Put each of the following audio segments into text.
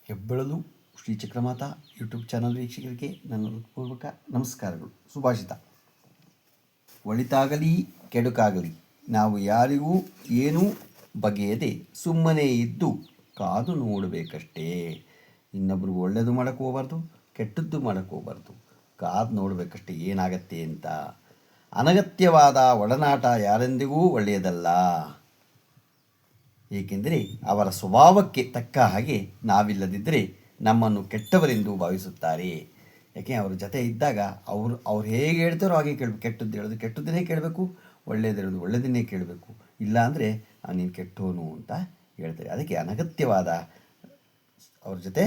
ಹೆಬ್ಬೆಳಲು Shri Chakramata YouTube channel ವೀಕ್ಷಕರಿಗೆ ನನ್ನ ಹೃತ್ಪೂರ್ವಕ ನಮಸ್ಕಾರಗಳು. ಸುಭಾಷಿತ: ಒಳಿತಾಗಲಿ ಕೆಡುಕಾಗಲಿ ನಾವು ಯಾರಿಗೂ ಏನೂ ಬಗೆಯದೆ ಸುಮ್ಮನೆ ಇದ್ದು ಕಾದು ನೋಡಬೇಕಷ್ಟೇ. ಇನ್ನೊಬ್ರಿಗೆ ಒಳ್ಳೆಯದು ಮಾಡೋಕ್ಕೆ ಹೋಗ್ಬಾರ್ದು, ಕೆಟ್ಟದ್ದು ಮಾಡೋಕ್ಕೆ ಹೋಗ್ಬಾರ್ದು, ಕಾದು ನೋಡಬೇಕಷ್ಟೇ ಏನಾಗತ್ತೆ ಅಂತ. ಅನಗತ್ಯವಾದ ಒಡನಾಟ ಯಾರೆಂದಿಗೂ ಒಳ್ಳೆಯದಲ್ಲ, ಏಕೆಂದರೆ ಅವರ ಸ್ವಭಾವಕ್ಕೆ ತಕ್ಕ ಹಾಗೆ ನಾವಿಲ್ಲದಿದ್ದರೆ ನಮ್ಮನ್ನು ಕೆಟ್ಟವರೆಂದು ಭಾವಿಸುತ್ತಾರೆ. ಯಾಕೆ ಅವರ ಜೊತೆ ಇದ್ದಾಗ ಅವ್ರು ಹೇಗೆ ಹೇಳ್ತಾರೋ ಹಾಗೆ ಕೇಳಬೇಕು. ಕೆಟ್ಟದ್ದು ಹೇಳೋದು ಕೆಟ್ಟದ್ದನ್ನೇ ಕೇಳಬೇಕು, ಒಳ್ಳೆಯದು ಹೇಳೋದು ಒಳ್ಳೆಯದನ್ನೇ ಕೇಳಬೇಕು. ಇಲ್ಲ ಅಂದರೆ ನೀನು ಕೆಟ್ಟವನು ಅಂತ ಹೇಳ್ತಾರೆ. ಅದಕ್ಕೆ ಅನಗತ್ಯವಾದ ಅವ್ರ ಜೊತೆ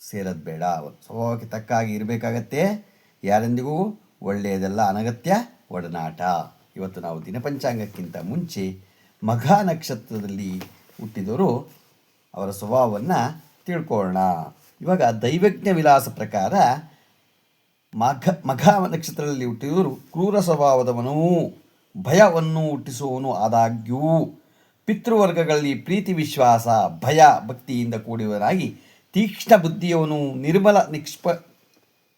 ಸೇರೋದು ಬೇಡ. ಸ್ವಭಾವಕ್ಕೆ ತಕ್ಕ ಹಾಗೆ ಇರಬೇಕಾಗತ್ತೆ. ಯಾರೆಂದಿಗೂ ಒಳ್ಳೆಯದಲ್ಲ ಅನಗತ್ಯ ಒಡನಾಟ. ಇವತ್ತು ನಾವು ದಿನಪಂಚಾಂಗಕ್ಕಿಂತ ಮುಂಚೆ ಮಘ ನಕ್ಷತ್ರದಲ್ಲಿ ಹುಟ್ಟಿದವರು ಅವರ ಸ್ವಭಾವವನ್ನು ತಿಳ್ಕೊಳ್ಳೋಣ. ಇವಾಗ ದೈವಜ್ಞ ವಿಲಾಸ ಪ್ರಕಾರ ಮಘ ನಕ್ಷತ್ರದಲ್ಲಿ ಹುಟ್ಟಿದವರು ಕ್ರೂರ ಸ್ವಭಾವದವನು, ಭಯವನ್ನು ಹುಟ್ಟಿಸುವವನು, ಆದಾಗ್ಯೂ ಪಿತೃವರ್ಗಗಳಲ್ಲಿ ಪ್ರೀತಿ ವಿಶ್ವಾಸ ಭಯ ಭಕ್ತಿಯಿಂದ ಕೂಡಿಯವನಾಗಿ ತೀಕ್ಷ್ಣ ಬುದ್ಧಿಯವನು, ನಿರ್ಮಲ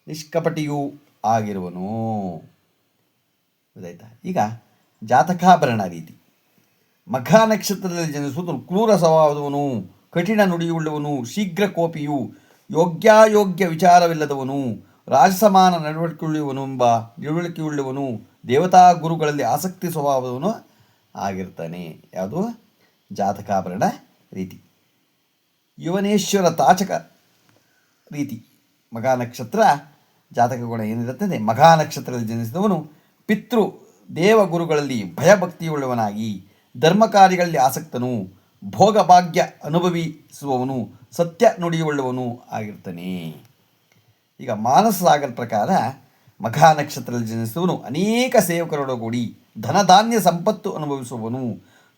ನಿಷ್ಕಪಟಿಯೂ ಆಗಿರುವನು. ಗೊತ್ತಾಯ್ತಾ? ಈಗ ಜಾತಕಾಭರಣ ರೀತಿ ಮಘ ನಕ್ಷತ್ರದಲ್ಲಿ ಜನಿಸುವುದು ಕ್ರೂರ ಸ್ವಭಾವದವನು, ಕಠಿಣ ನುಡಿಯುಳ್ಳವನು, ಶೀಘ್ರ ಕೋಪಿಯು, ಯೋಗ್ಯಾಯೋಗ್ಯ ವಿಚಾರವಿಲ್ಲದವನು, ರಾಜಸಮಾನ ನಡವಳಿಕೆಯುಳ್ಳವನು, ದೇವತಾ ಗುರುಗಳಲ್ಲಿ ಆಸಕ್ತಿ ಸ್ವಭಾವದವನು ಆಗಿರ್ತಾನೆ. ಯಾವುದು? ಜಾತಕಾಭರಣ ರೀತಿ. ಯುವನೇಶ್ವರ ತಾಚಕ ರೀತಿ ಮಘ ನಕ್ಷತ್ರ ಜಾತಕ ಗುಣ ಏನಿರುತ್ತದೆ? ಮಘ ನಕ್ಷತ್ರದಲ್ಲಿ ಜನಿಸಿದವನು ಪಿತೃ ದೇವಗುರುಗಳಲ್ಲಿ ಭಯಭಕ್ತಿಯುಳ್ಳವನಾಗಿ, ಧರ್ಮ ಕಾರ್ಯಗಳಲ್ಲಿ ಆಸಕ್ತನು, ಭೋಗಭಾಗ್ಯ ಅನುಭವಿಸುವವನು, ಸತ್ಯ ನುಡಿಯುಳ್ಳವನು ಆಗಿರ್ತಾನೆ. ಈಗ ಮಾನಸ ಸಾಗರ ಪ್ರಕಾರ ಮಘ ನಕ್ಷತ್ರದಲ್ಲಿ ಜನಿಸಿದವನು ಅನೇಕ ಸೇವಕರೊಡಗೂಡಿ ಧನಧಾನ್ಯ ಸಂಪತ್ತು ಅನುಭವಿಸುವವನು,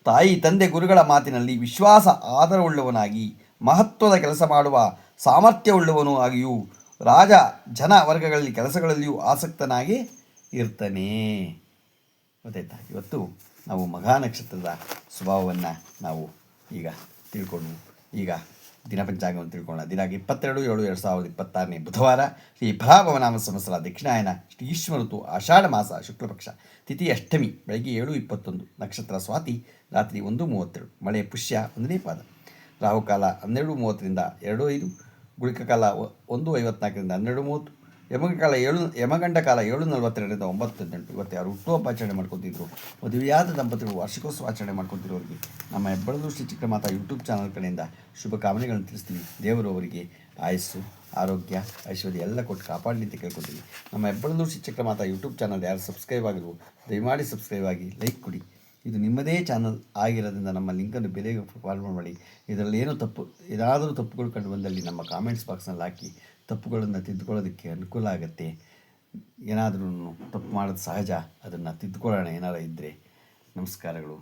ತಾಯಿ ತಂದೆ ಗುರುಗಳ ಮಾತಿನಲ್ಲಿ ವಿಶ್ವಾಸ ಆಧಾರವುಳ್ಳವನಾಗಿ, ಮಹತ್ವದ ಕೆಲಸ ಮಾಡುವ ಸಾಮರ್ಥ್ಯವುಳ್ಳವನು ಆಗಿಯೂ, ರಾಜ ಜನ ವರ್ಗಗಳಲ್ಲಿ ಕೆಲಸಗಳಲ್ಲಿಯೂ ಆಸಕ್ತನಾಗಿ ಇರ್ತಾನೆ. ಗೊತ್ತಾಯ್ತಾ? ಇವತ್ತು ನಾವು ಮಘ ನಕ್ಷತ್ರದ ಸ್ವಭಾವವನ್ನು ನಾವು ಈಗ ತಿಳ್ಕೊಂಡು ಈಗ ದಿನಪಂಚಾಂಗವನ್ನು ತಿಳ್ಕೊಳ್ಳೋಣ. ದಿನಾಂಕ 22/7/2026 ಬುಧವಾರ, ಶ್ರೀ ಫಲಾಭವನಾಮ ಸಂವತ್ಸರ ದಕ್ಷಿಣಾಯನ, ಶ್ರೀ ಗ್ರೀಷ್ಮ ಋತು, ಆಷಾಢ ಮಾಸ, ಶುಕ್ಲಪಕ್ಷ, ತಿಥಿ ಅಷ್ಟಮಿ, ಬೆಳಗ್ಗೆ 7:21, ನಕ್ಷತ್ರ ಸ್ವಾತಿ, ರಾತ್ರಿ 1:32, ಮಳೆ ಪುಷ್ಯ 1ನೇ ಪಾದ, ರಾಹುಕಾಲ 12:30ರಿಂದ 2:05, ಗುಳಿಕ ಕಾಲ 1:54ರಿಂದ 12:30, ಯಮಗಂಡ ಕಾಲ 7:42ರಿಂದ 9:18. ಇವತ್ತು ಯಾರು ಹುಟ್ಟುಹಬ್ಬ ಆಚರಣೆ ಮಾಡ್ಕೊತಿದ್ರು, ಮದುವೆಯಾದ ದಂಪತಿಗಳು ವಾರ್ಷಿಕೋತ್ಸವ ಆಚರಣೆ ಮಾಡ್ಕೊತಿರೋರಿಗೆ ನಮ್ಮ ಹೆಬ್ಬೆಳಲು ಶ್ರೀ ಚಕ್ರಮಾತಾ ಯೂಟ್ಯೂಬ್ ಚಾನಲ್ ಕಡೆಯಿಂದ ಶುಭ ಕಾಮನೆಗಳನ್ನು ತಿಳಿಸ್ತೀವಿ. ದೇವರು ಅವರಿಗೆ ಆಯಸ್ಸು, ಆರೋಗ್ಯ, ಐಶ್ವರ್ಯ ಎಲ್ಲ ಕೊಟ್ಟು ಕಾಪಾಡಲಿ ಅಂತ ಕೇಳ್ಕೊತೀವಿ. ನಮ್ಮ ಹೆಬ್ಬೆಳಲು ಶ್ರೀ ಚಕ್ರಮಾತಾ ಯೂಟ್ಯೂಬ್ ಚಾನಲ್ ಯಾರು ಸಬ್ಸ್ಕ್ರೈಬ್ ಆಗಿಲ್ವೋ ದಯಮಾಡಿ ಸಬ್ಸ್ಕ್ರೈಬ್ ಆಗಿ, ಲೈಕ್ ಕೊಡಿ. ಇದು ನಿಮ್ಮದೇ ಚಾನಲ್ ಆಗಿರೋದ್ರಿಂದ ನಮ್ಮ ಲಿಂಕನ್ನು ಬೇಗ ಫಾಲೋ ಮಾಡಿ. ಇದರಲ್ಲಿ ಏನಾದರೂ ತಪ್ಪುಗಳು ಕಂಡು ಬಂದಲ್ಲಿ ನಮ್ಮ ಕಾಮೆಂಟ್ಸ್ ಬಾಕ್ಸ್ನಲ್ಲಿ ಹಾಕಿ ತಪ್ಪುಗಳನ್ನು ತಿದ್ದುಕೊಳ್ಳೋದಕ್ಕೆ ಅನುಕೂಲ ಆಗುತ್ತೆ. ಏನಾದರೂ ತಪ್ಪು ಮಾಡೋದು ಸಹಜ, ಅದನ್ನು ತಿದ್ದುಕೊಳ್ಳೋಣ ಏನಾರು ಇದ್ದರೆ. ನಮಸ್ಕಾರಗಳು.